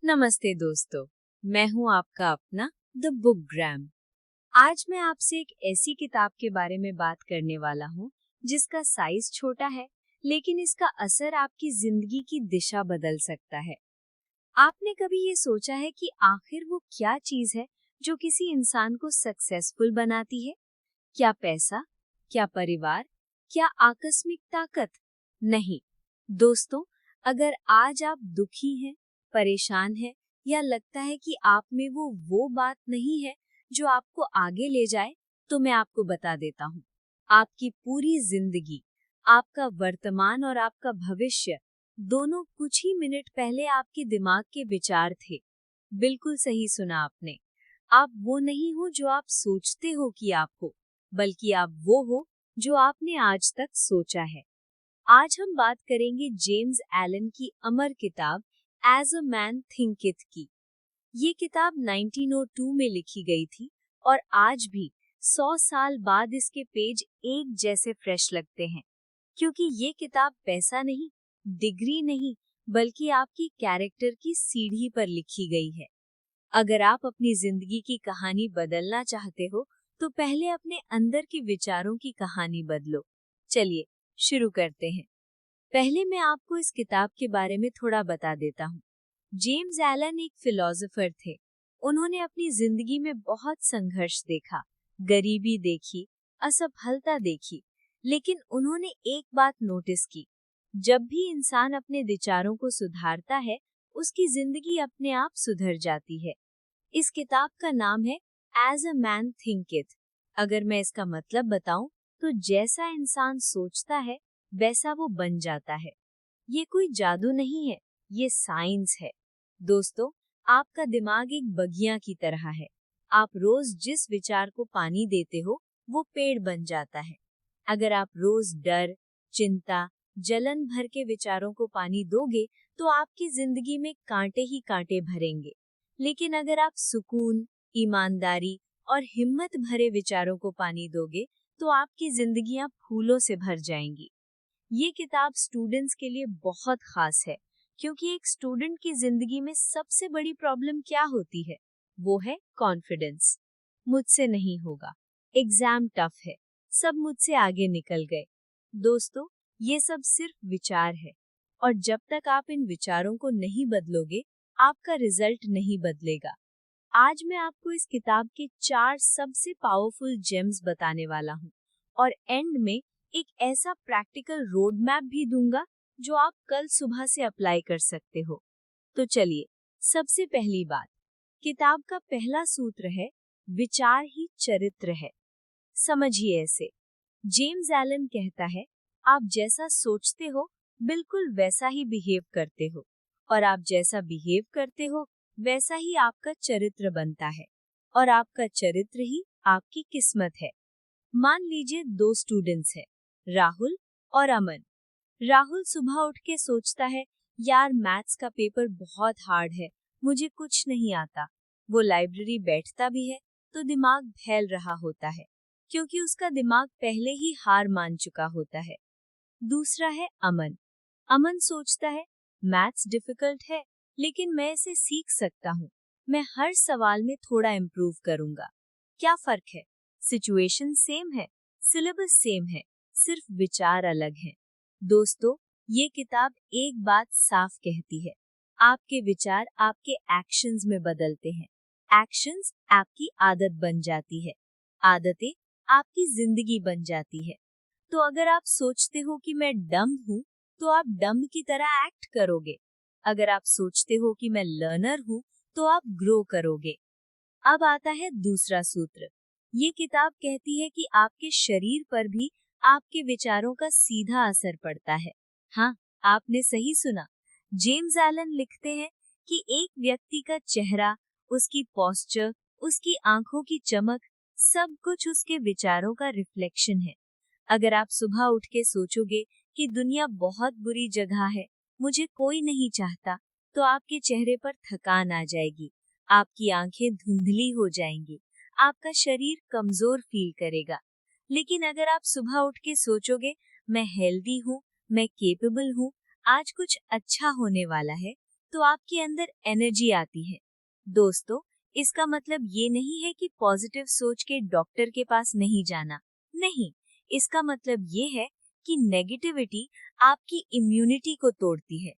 नमस्ते दोस्तों, मैं हूं आपका अपना द बुक ग्राम। आज मैं आपसे एक ऐसी किताब के बारे में बात करने वाला हूं जिसका साइज छोटा है, लेकिन इसका असर आपकी जिंदगी की दिशा बदल सकता है। आपने कभी ये सोचा है कि आखिर वो क्या चीज है जो किसी इंसान को सक्सेसफुल बनाती है? क्या पैसा, क्या परिवार, क्या आकस्मिक ताकत? नहीं दोस्तों, अगर आज आप दुखी हैं, परेशान है या लगता है कि आप में वो बात नहीं है जो आपको आगे ले जाए, तो मैं आपको बता देता हूँ। आपकी पूरी जिंदगी, आपका वर्तमान और आपका भविष्य दोनों कुछ ही मिनट पहले आपके दिमाग के विचार थे। बिल्कुल सही सुना आपने। आप वो नहीं हो जो आप सोचते हो कि आप हो, बल्कि आप वो हो जो आपने आज तक सोचा है। आज हम बात करेंगे जेम्स एलन की अमर किताब एज अ मैन थिंकिथ की। ये किताब 1902 में लिखी गई थी और आज भी 100 साल बाद इसके पेज एक जैसे फ्रेश लगते हैं, क्योंकि ये किताब पैसा नहीं, डिग्री नहीं, बल्कि आपकी कैरेक्टर की सीढ़ी पर लिखी गई है। अगर आप अपनी जिंदगी की कहानी बदलना चाहते हो, तो पहले अपने अंदर के विचारों की कहानी बदलो। चलिए शुरू करते हैं। पहले मैं आपको इस किताब के बारे में थोड़ा बता देता हूँ। जेम्स एलन एक फिलोसोफर थे। उन्होंने अपनी जिंदगी में बहुत संघर्ष देखा, गरीबी देखी, असफलता देखी, लेकिन उन्होंने एक बात नोटिस की। जब भी इंसान अपने विचारों को सुधारता है, उसकी जिंदगी अपने आप सुधर जाती है। इस किताब का नाम है एज अ मैन थिंकिथ। अगर मैं इसका मतलब बताऊं, तो जैसा इंसान सोचता है वैसा वो बन जाता है। ये कोई जादू नहीं है, ये साइंस है। दोस्तों, आपका दिमाग एक बगिया की तरह है। आप रोज जिस विचार को पानी देते हो, वो पेड़ बन जाता है। अगर आप रोज डर, चिंता, जलन भर के विचारों को पानी दोगे, तो आपकी जिंदगी में कांटे ही कांटे भरेंगे। लेकिन अगर आप सुकून, ईमानदारी और हिम्मत भरे विचारों को पानी दोगे, तो आपकी जिंदगियां फूलों से भर जाएंगी। ये किताब स्टूडेंट्स के लिए बहुत खास है, क्योंकि एक स्टूडेंट की जिंदगी में सबसे बड़ी प्रॉब्लम क्या होती है? वो है कॉन्फिडेंस। मुझसे नहीं होगा, एग्जाम टफ है, सब मुझसे आगे निकल गए। दोस्तों, ये सब सिर्फ विचार है, और जब तक आप इन विचारों को नहीं बदलोगे, आपका रिजल्ट नहीं बदलेगा। आज मैं आपको इस किताब के 4 सबसे पावरफुल जेम्स बताने वाला हूँ, और एंड में एक ऐसा प्रैक्टिकल रोड मैप भी दूंगा जो आप कल सुबह से अप्लाई कर सकते हो। तो चलिए, सबसे पहली बात, किताब का पहला सूत्र है, विचार ही चरित्र है। समझिए ऐसे, जेम्स एलन कहता है, आप जैसा सोचते हो बिल्कुल वैसा ही बिहेव करते हो, और आप जैसा बिहेव करते हो वैसा ही आपका चरित्र बनता है, और आपका चरित्र ही आपकी किस्मत है। मान लीजिए 2 स्टूडेंट्स हैं, राहुल और अमन। राहुल सुबह उठ के सोचता है, यार मैथ्स का पेपर बहुत हार्ड है, मुझे कुछ नहीं आता। वो लाइब्रेरी बैठता भी है तो दिमाग फैल रहा होता है, क्योंकि उसका दिमाग पहले ही हार मान चुका होता है। दूसरा है अमन। अमन सोचता है, मैथ्स डिफिकल्ट है, लेकिन मैं इसे सीख सकता हूँ। मैं हर सवाल में थोड़ा इम्प्रूव करूंगा। क्या फर्क है? सिचुएशन सेम है, सिलेबस सेम है, सिर्फ विचार अलग हैं। दोस्तों, ये किताब एक बात साफ कहती है, आपके विचार आपके एक्शंस में बदलते हैं, एक्शंस आपकी आदत बन जाती है, आदतें आपकी जिंदगी बन जाती है। तो अगर आप सोचते हो कि मैं डम्ब हूँ, तो आप डम्ब की तरह एक्ट करोगे। अगर आप सोचते हो कि मैं लर्नर हूँ, तो आप ग्रो करोगे। अब आता है दूसरा सूत्र। ये किताब कहती है कि आपके शरीर पर भी आपके विचारों का सीधा असर पड़ता है। हाँ, आपने सही सुना। जेम्स एलन लिखते हैं कि एक व्यक्ति का चेहरा, उसकी पोस्चर, उसकी आंखों की चमक, सब कुछ उसके विचारों का रिफ्लेक्शन है। अगर आप सुबह उठ के सोचोगे कि दुनिया बहुत बुरी जगह है, मुझे कोई नहीं चाहता, तो आपके चेहरे पर थकान आ जाएगी, आपकी आंखें धुंधली हो जाएंगी, आपका शरीर कमजोर फील करेगा। लेकिन अगर आप सुबह उठ के सोचोगे, मैं हेल्दी हूँ, मैं केपेबल हूँ, आज कुछ अच्छा होने वाला है, तो तो आपके अंदर एनर्जी आती है। दोस्तों, इसका मतलब ये नहीं है कि पॉजिटिव सोच के डॉक्टर के पास नहीं जाना। नहीं, इसका मतलब ये है कि नेगेटिविटी आपकी इम्यूनिटी को तोड़ती है।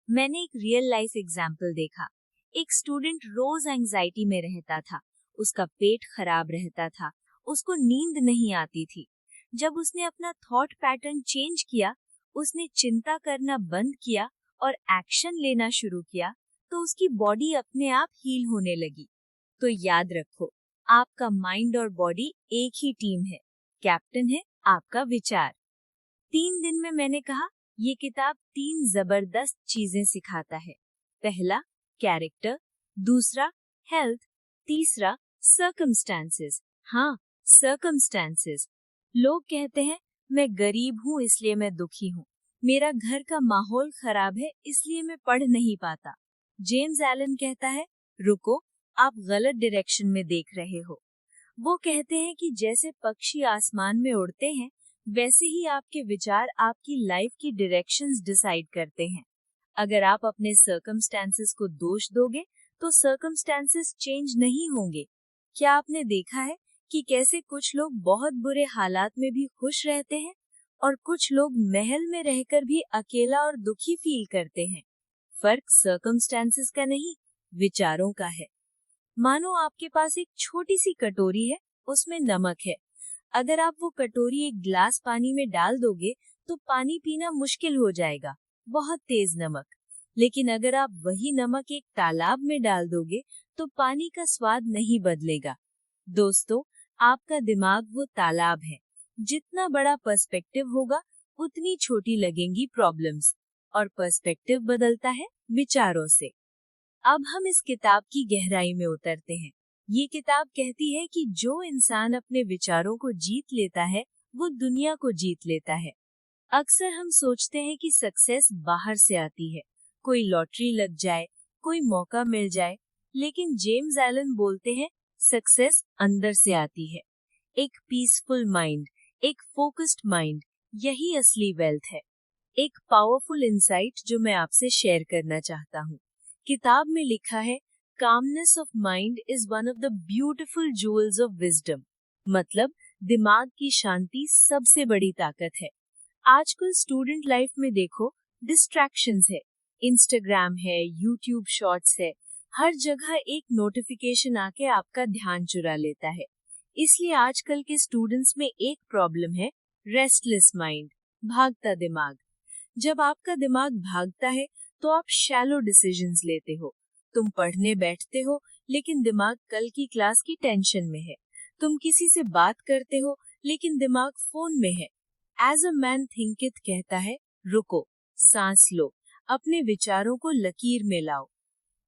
मैंने एक रियल लाइफ एग्जाम्पल देखा। एक स्टूडेंट रोज एंजाइटी में रहता था, उसका पेट खराब रहता था, उसको नींद नहीं आती थी। जब उसने अपना थॉट पैटर्न चेंज किया, उसने चिंता करना बंद किया और एक्शन लेना शुरू किया, तो उसकी बॉडी अपने आप हील होने लगी। तो याद रखो, आपका माइंड और बॉडी एक ही टीम है। कैप्टन है आपका विचार। 3 दिन में मैंने कहा, ये किताब 3 जबरदस्त चीजें सिखाता है। पहला, कैरेक्टर। दूसरा, हेल्थ। तीसरा, सर्कमस्टांसेस। हाँ, सर्कमस्टांसेस। लोग कहते हैं, मैं गरीब हूँ इसलिए मैं दुखी हूँ, मेरा घर का माहौल खराब है इसलिए मैं पढ़ नहीं पाता। जेम्स एलन कहता है, रुको, आप गलत डायरेक्शन में देख रहे हो। वो कहते हैं कि जैसे पक्षी आसमान में उड़ते हैं, वैसे ही आपके विचार आपकी लाइफ की डायरेक्शंस डिसाइड करते हैं। अगर आप अपने सर्कमस्टांसेस को दोष दोगे, तो सर्कमस्टांसेस चेंज नहीं होंगे। क्या आपने देखा है कि कैसे कुछ लोग बहुत बुरे हालात में भी खुश रहते हैं और कुछ लोग महल में रहकर भी अकेला और दुखी फील करते हैं? फर्क सर्कमस्टांसेस का नहीं, विचारों का है। मानो आपके पास एक छोटी सी कटोरी है, उसमें नमक है। अगर आप वो कटोरी एक गिलास पानी में डाल दोगे, तो पानी पीना मुश्किल हो जाएगा, बहुत तेज नमक। लेकिन अगर आप वही नमक एक तालाब में डाल दोगे, तो पानी का स्वाद नहीं बदलेगा। दोस्तों, आपका दिमाग वो तालाब है। जितना बड़ा पर्सपेक्टिव होगा, उतनी छोटी लगेंगी प्रॉब्लम्स। और पर्सपेक्टिव बदलता है विचारों से। अब हम इस किताब की गहराई में उतरते हैं। ये किताब कहती है कि जो इंसान अपने विचारों को जीत लेता है, वो दुनिया को जीत लेता है। अक्सर हम सोचते हैं कि सक्सेस बाहर से आती है, कोई लॉटरी लग जाए, कोई मौका मिल जाए, लेकिन जेम्स एलन बोलते हैं, सक्सेस अंदर से आती है। एक पीसफुल माइंड, एक फोकस्ड माइंड, यही असली वेल्थ है। एक पावरफुल इंसाइट जो मैं आपसे शेयर करना चाहता हूँ। किताब में लिखा है, calmness of mind is one of the beautiful jewels of wisdom। मतलब दिमाग की शांति सबसे बड़ी ताकत है। आजकल स्टूडेंट लाइफ में देखो, डिस्ट्रैक्शंस है, इंस्टाग्राम है, यूट्यूब शॉर्ट्स है, हर जगह एक नोटिफिकेशन आके आपका ध्यान चुरा लेता है। इसलिए आजकल के स्टूडेंट्स में एक प्रॉब्लम है, रेस्टलेस माइंड, भागता दिमाग। जब आपका दिमाग भागता है, तो आप शैलो डिसीजंस लेते हो। तुम पढ़ने बैठते हो, लेकिन दिमाग कल की क्लास की टेंशन में है। तुम किसी से बात करते हो, लेकिन दिमाग फोन में है। एज अ मैन थिंकिथ कहता है, रुको, सांस लो, अपने विचारों को लकीर में लाओ।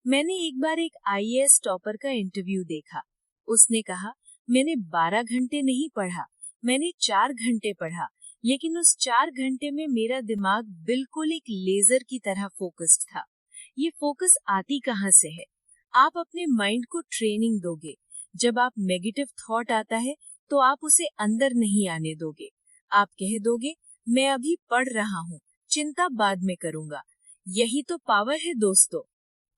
मैंने एक बार एक IAS टॉपर का इंटरव्यू देखा। उसने कहा, मैंने 12 घंटे नहीं पढ़ा, मैंने 4 घंटे पढ़ा, लेकिन उस 4 घंटे में मेरा दिमाग बिल्कुल एक लेजर की तरह फोकस्ड था। ये फोकस आती कहाँ से है? आप अपने माइंड को ट्रेनिंग दोगे। जब आप नेगेटिव थॉट आता है, तो आप उसे अंदर नहीं आने दोगे। आप कह दोगे, मैं अभी पढ़ रहा हूँ, चिंता बाद में करूँगा। यही तो पावर है दोस्तों।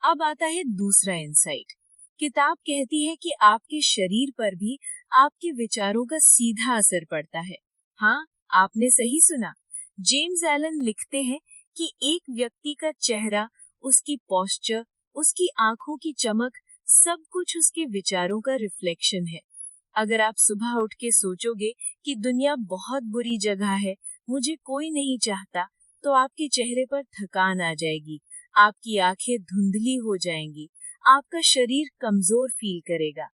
अब आता है दूसरा इंसाइट। किताब कहती है कि आपके शरीर पर भी आपके विचारों का सीधा असर पड़ता है। हाँ, आपने सही सुना। जेम्स एलन लिखते हैं कि एक व्यक्ति का चेहरा, उसकी पोस्चर, उसकी आंखों की चमक, सब कुछ उसके विचारों का रिफ्लेक्शन है। अगर आप सुबह उठ के सोचोगे कि दुनिया बहुत बुरी जगह है, मुझे कोई नहीं चाहता, तो आपके चेहरे पर थकान आ जाएगी, आपकी आंखें धुंधली हो जाएंगी, आपका शरीर कमजोर फील करेगा।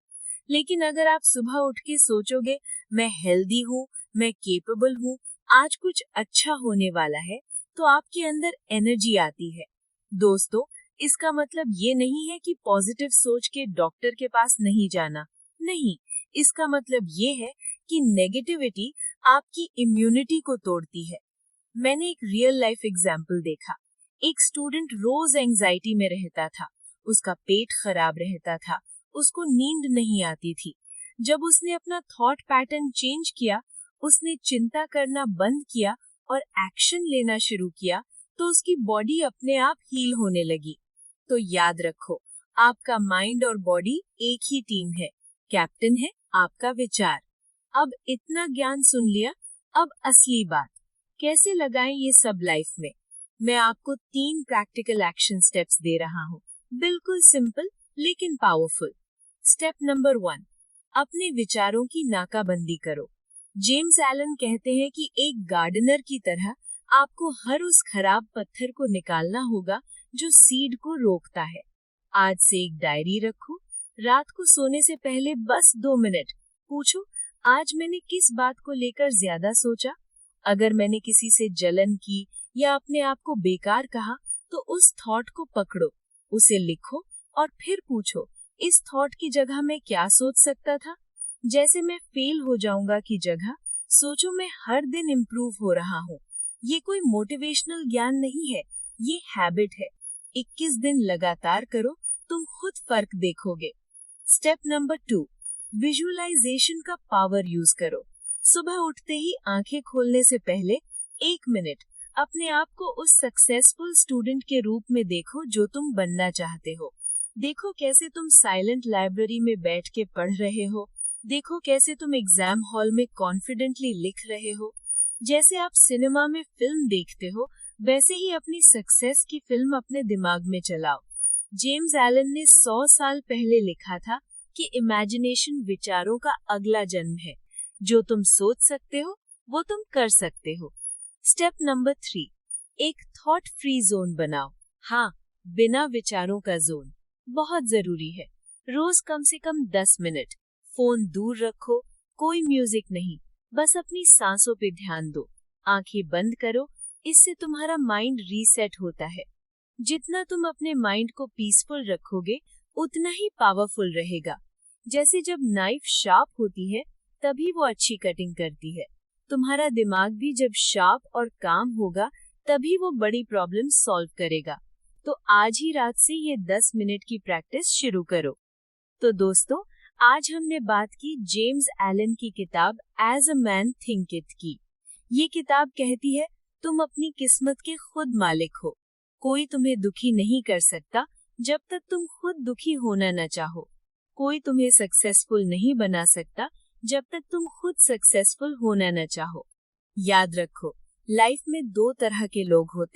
लेकिन अगर आप सुबह उठ के सोचोगे, मैं हेल्दी हूँ, मैं केपेबल हूँ, आज कुछ अच्छा होने वाला है, तो आपके अंदर एनर्जी आती है। दोस्तों, इसका मतलब ये नहीं है कि पॉजिटिव सोच के डॉक्टर के पास नहीं जाना। नहीं, इसका मतलब ये है कि नेगेटिविटी आपकी इम्यूनिटी को तोड़ती है। मैंने एक रियल लाइफ एग्जाम्पल देखा। एक स्टूडेंट रोज एंजाइटी में रहता था, उसका पेट खराब रहता था, उसको नींद नहीं आती थी। जब उसने अपना थॉट पैटर्न चेंज किया, उसने चिंता करना बंद किया और एक्शन लेना शुरू किया, तो उसकी बॉडी अपने आप हील होने लगी। तो याद रखो, आपका माइंड और बॉडी एक ही टीम है, कैप्टन है आपका विचार। अब इतना ज्ञान सुन लिया, अब असली बात, कैसे लगाएं ये सब लाइफ में। मैं आपको 3 प्रैक्टिकल एक्शन स्टेप्स दे रहा हूँ, बिल्कुल सिंपल लेकिन पावरफुल। स्टेप नंबर 1, अपने विचारों की नाकाबंदी करो। जेम्स एलन कहते हैं कि एक गार्डनर की तरह आपको हर उस खराब पत्थर को निकालना होगा जो सीड को रोकता है। आज से एक डायरी रखो, रात को सोने से पहले बस 2 मिनट पूछो, आज मैंने किस बात को लेकर ज्यादा सोचा। अगर मैंने किसी से जलन की या अपने आप को बेकार कहा, तो उस थॉट को पकड़ो, उसे लिखो और फिर पूछो, इस थॉट की जगह मैं क्या सोच सकता था। जैसे मैं फेल हो जाऊंगा की जगह सोचो मैं हर दिन इम्प्रूव हो रहा हूँ। ये कोई मोटिवेशनल ज्ञान नहीं है, ये हैबिट है। 21 दिन लगातार करो, तुम खुद फर्क देखोगे। स्टेप नंबर 2, विजुअलाइजेशन का पावर यूज करो। सुबह उठते ही आंखें खोलने से पहले 1 मिनट अपने आप को उस सक्सेसफुल स्टूडेंट के रूप में देखो जो तुम बनना चाहते हो। देखो कैसे तुम साइलेंट लाइब्रेरी में बैठ के पढ़ रहे हो, देखो कैसे तुम एग्जाम हॉल में कॉन्फिडेंटली लिख रहे हो। जैसे आप सिनेमा में फिल्म देखते हो, वैसे ही अपनी सक्सेस की फिल्म अपने दिमाग में चलाओ। जेम्स एलन ने 100 साल पहले लिखा था कि इमेजिनेशन विचारों का अगला जन्म है। जो तुम सोच सकते हो वो तुम कर सकते हो। स्टेप नंबर 3, एक थॉट फ्री जोन बनाओ। हाँ, बिना विचारों का जोन बहुत जरूरी है। रोज कम से कम 10 मिनट फोन दूर रखो, कोई म्यूजिक नहीं, बस अपनी सांसों पे ध्यान दो। आंखें बंद करो, इससे तुम्हारा माइंड रीसेट होता है। जितना तुम अपने माइंड को पीसफुल रखोगे, उतना ही पावरफुल रहेगा। जैसे जब नाइफ शार्प होती है, तभी वो अच्छी कटिंग करती है। तुम्हारा दिमाग भी जब शार्प और काम होगा, तभी वो बड़ी प्रॉब्लम सॉल्व करेगा। तो आज ही रात से ये 10 मिनट की प्रैक्टिस शुरू करो। तो दोस्तों, आज हमने बात की जेम्स एलन की किताब एज अ मैन थिंकिथ की। ये किताब कहती है तुम अपनी किस्मत के खुद मालिक हो। कोई तुम्हें दुखी नहीं कर सकता जब तक तुम खुद दुखी होना न चाहो। कोई तुम्हें सक्सेसफुल नहीं बना सकता जब तक तुम खुद सक्सेसफुल होना न चाहो। याद रखो, लाइफ में 2 तरह के लोग होते हैं।